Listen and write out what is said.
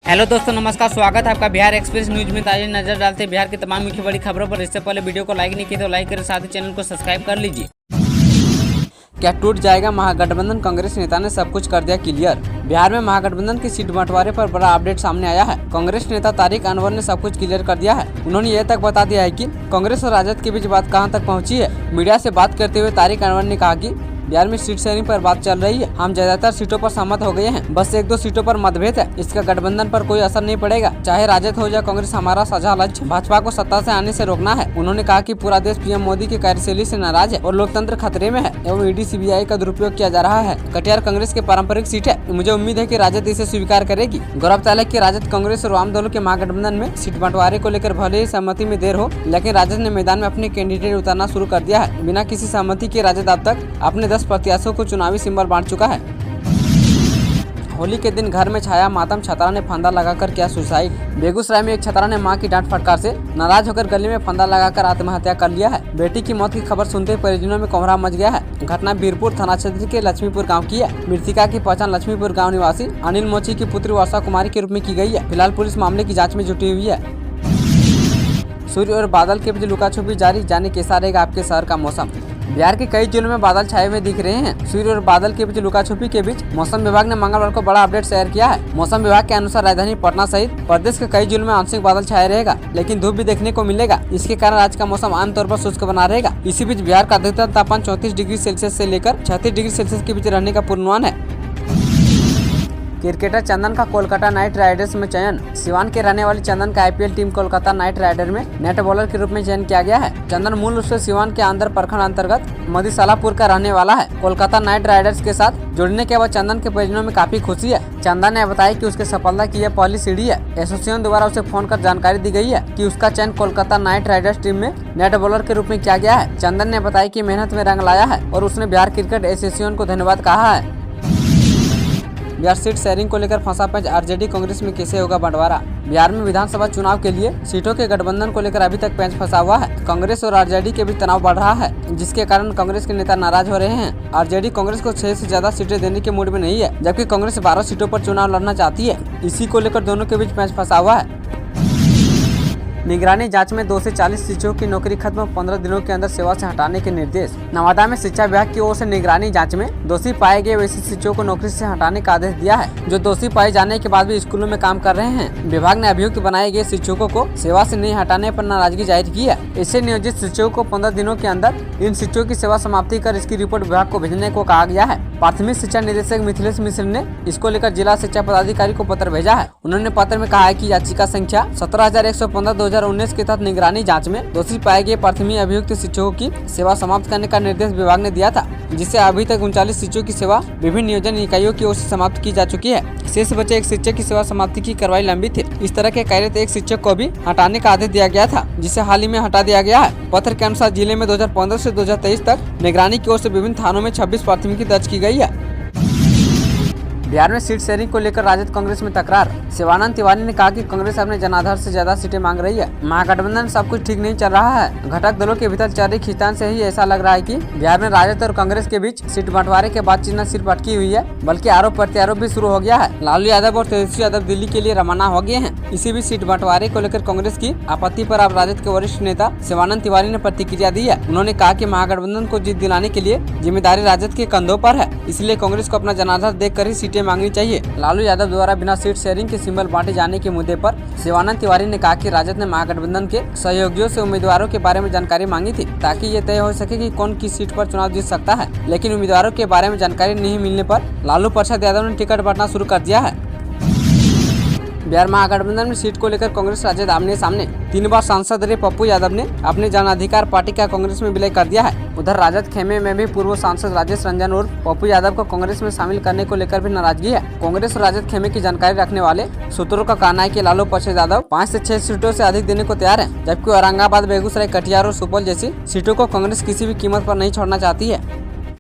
Hello दोस्तों, नमस्कार। स्वागत है आपका बिहार एक्सप्रेस न्यूज में। ताज़ा नजर डालते हैं बिहार की तमाम मुख्य बड़ी खबरों पर। इससे पहले वीडियो को लाइक नहीं किया तो लाइक करें, साथ ही चैनल को सब्सक्राइब कर लीजिए। क्या टूट जाएगा महागठबंधन? कांग्रेस नेता ने सब कुछ कर दिया क्लियर। बिहार में महागठबंधन की सीट बंटवारे पर बड़ा अपडेट सामने आया है। कांग्रेस नेता तारिक अनवर ने सब कुछ क्लियर कर दिया है। उन्होंने यह तक बता दिया है कि कांग्रेस और राजद के बीच बात कहां तक पहुंची है। मीडिया से बात करते हुए तारिक अनवर ने कहा कि बिहार में सीट शेयरिंग पर बात चल रही है। हम ज्यादातर सीटों पर सहमत हो गए हैं, बस एक दो सीटों पर मतभेद है। इसका गठबंधन पर कोई असर नहीं पड़ेगा, चाहे राजद हो या कांग्रेस। हमारा साझा लक्ष्य भाजपा को सत्ता से आने से रोकना है। उन्होंने कहा कि पूरा देश पीएम मोदी की कार्यशैली से नाराज है और लोकतंत्र खतरे में है एवं ईडी सीबीआई का दुरुपयोग किया जा रहा है। कटिहार कांग्रेस की पारंपरिक सीट है। मुझे उम्मीद है कि राजद इसे स्वीकार करेगी। गौरतलब है कि राजद, कांग्रेस और वाम दलों के महागठबंधन में सीट बंटवारे को लेकर भले ही सहमति में देर हो, लेकिन राजद ने मैदान में अपने कैंडिडेट उतारना शुरू कर दिया है। बिना किसी सहमति के राजद अब तक अपने 10 प्रत्याशियों को चुनावी सिंबल बांट चुका है। होली के दिन घर में छाया मातम, छात्रा ने फंदा लगाकर किया सुसाइड। बेगूसराय में एक छात्रा ने मां की डांट फटकार से नाराज होकर गले में फंदा लगाकर आत्महत्या कर लिया है। बेटी की मौत की खबर सुनते ही परिजनों में कोहराम मच गया है। घटना बीरपुर थाना क्षेत्र के लक्ष्मीपुर गांव की है। मृतिका की पहचान लक्ष्मीपुर गांव निवासी अनिल मोची की पुत्री वर्षा कुमारी के रूप में की गई है। फिलहाल पुलिस मामले की जाँच में जुटी हुई है। सूर्य और बादल के बीच लुका छुपी जारी, जाने कैसा रहेगा आपके शहर का मौसम। बिहार के कई जिलों में बादल छाए हुए दिख रहे हैं। सूर्य और बादल के बीच लुका छुपी के बीच मौसम विभाग ने मंगलवार को बड़ा अपडेट शेयर किया है। मौसम विभाग के अनुसार राजधानी पटना सहित प्रदेश के कई जिलों में आंशिक बादल छाए रहेगा, लेकिन धूप भी देखने को मिलेगा। इसके कारण आज का मौसम आमतौर पर शुष्क बना रहेगा। इसी बीच बिहार का अधिकतम तापमान 34 डिग्री सेल्सियस से लेकर 36 डिग्री सेल्सियस के बीच रहने का पूर्वानुमान है। क्रिकेटर चंदन का कोलकाता नाइट राइडर्स में चयन। सिवान के रहने वाले चंदन का IPL team Kolkata Knight Rider में नेट बॉलर के रूप में चयन किया गया है। चंदन मूल रूप से सिवान के अंदर प्रखंड अंतर्गत मदिसालापुर का रहने वाला है। कोलकाता नाइट राइडर्स के साथ जुड़ने के बाद चंदन के परिजनों में काफी खुशी है। चंदन ने बताया कि उसके सफलता की यह पहली सीढ़ी है। एसोसिएशन द्वारा उसे फोन कर जानकारी दी गई है कि उसका चयन कोलकाता नाइट राइडर्स टीम में नेट बॉलर के रूप में किया गया है। चंदन ने बताया कि मेहनत में रंग लाया है और उसने बिहार क्रिकेट एसोसिएशन को धन्यवाद कहा है। बिहार सीट शेयरिंग को लेकर फंसा पेंच, आरजेडी कांग्रेस में कैसे होगा बंटवारा। बिहार में विधानसभा चुनाव के लिए सीटों के गठबंधन को लेकर अभी तक पेंच फंसा हुआ है। कांग्रेस और आरजेडी के बीच तनाव बढ़ रहा है, जिसके कारण कांग्रेस के नेता नाराज हो रहे हैं। आरजेडी कांग्रेस को 6 से ज्यादा सीटें देने के मूड में नहीं है, जबकि कांग्रेस 12 सीटों पर चुनाव लड़ना चाहती है। इसी को लेकर दोनों के बीच पेंच फंसा हुआ है। निगरानी जांच में 2 से 40 शिक्षकों की नौकरी खत्म, 15 दिनों के अंदर सेवा से हटाने के निर्देश। नवादा में शिक्षा विभाग की ओर से निगरानी जांच में दोषी पाए गए वैसे शिक्षकों को नौकरी से हटाने का आदेश दिया है, जो दोषी पाए जाने के बाद भी स्कूलों में काम कर रहे हैं। विभाग ने अभियुक्त बनाए गए शिक्षकों को सेवा से नहीं हटाने पर नाराजगी जाहिर की है। इससे नियोजित शिक्षकों को 15 दिनों के अंदर इन शिक्षकों की सेवा समाप्ति कर इसकी रिपोर्ट विभाग को भेजने को कहा गया है। प्राथमिक शिक्षा निदेशक मिथिलेश मिश्र ने इसको लेकर जिला शिक्षा पदाधिकारी को पत्र भेजा है। उन्होंने पत्र में कहा है कि याचिका संख्या 17,115/2019 के तहत निगरानी जांच में दोषी पाए गए प्राथमिक अभियुक्त शिक्षकों की सेवा समाप्त करने का निर्देश विभाग ने दिया था, जिससे अभी तक 39 शिक्षकों की सेवा विभिन्न नियोजन इकाइयों की ओर से समाप्त की जा चुकी है। शेष बचे एक शिक्षक की सेवा समाप्ति की कार्रवाई लंबित है। इस तरह के कार्यरत एक शिक्षक को भी हटाने का आदेश दिया गया था, जिसे हाल ही में हटा दिया गया है। पत्र के अनुसार जिले में 2015 से 2023 तक निगरानी की ओर से विभिन्न थानों में 26 प्राथमिकी दर्ज की गई है। बिहार में सीट शेयरिंग को लेकर राजद कांग्रेस में तकरार। शिवानंद तिवारी ने कहा कि कांग्रेस अपने जनाधार से ज्यादा सीटें मांग रही है। महागठबंधन सब कुछ ठीक नहीं चल रहा है। घटक दलों के भीतर चल रही खींचतान से ही ऐसा लग रहा है कि बिहार में राजद और कांग्रेस के बीच सीट बंटवारे के बातचीत न सिर्फ अटकी हुई है, बल्कि आरोप प्रत्यारोप भी शुरू हो गया है। लालू यादव और तेजस्वी यादव दिल्ली के लिए रवाना हो गए हैं। इसी बीच सीट बंटवारे को लेकर कांग्रेस की आपत्ति पर अब राजद के वरिष्ठ नेता शिवानंद तिवारी ने प्रतिक्रिया दी है। उन्होंने कहा कि महागठबंधन को जीत दिलाने के लिए जिम्मेदारी राजद के कंधों पर है, इसलिए कांग्रेस को अपना जनाधार देखकर ही सीटें मांगनी चाहिए। लालू यादव द्वारा बिना सीट शेयरिंग के सिंबल बांटे जाने के मुद्दे पर शिवानंद तिवारी ने कहा कि राजद ने महागठबंधन के सहयोगियों से उम्मीदवारों के बारे में जानकारी मांगी थी, ताकि ये तय हो सके कि कौन किस सीट पर चुनाव जीत सकता है। लेकिन उम्मीदवारों के बारे में जानकारी नहीं मिलने पर लालू प्रसाद यादव ने टिकट बांटना शुरू कर दिया है। बिहार महागठबंधन में सीट को लेकर कांग्रेस राजद आमने सामने। 3 बार सांसद रहे पप्पू यादव ने अपने जन अधिकार पार्टी का कांग्रेस में विलय कर दिया है। उधर राजद खेमे में भी पूर्व सांसद राजेश रंजन उर्फ पप्पू यादव को कांग्रेस में शामिल करने को लेकर भी नाराजगी है। कांग्रेस और राजद खेमे की जानकारी रखने वाले सूत्रों का कहना है कि लालू प्रसाद यादव 5 से 6 सीटों से अधिक देने को तैयार है, जबकि औरंगाबाद, बेगूसराय, कटिहार और सुपौल जैसी सीटों को कांग्रेस किसी भी कीमत पर नहीं छोड़ना चाहती है।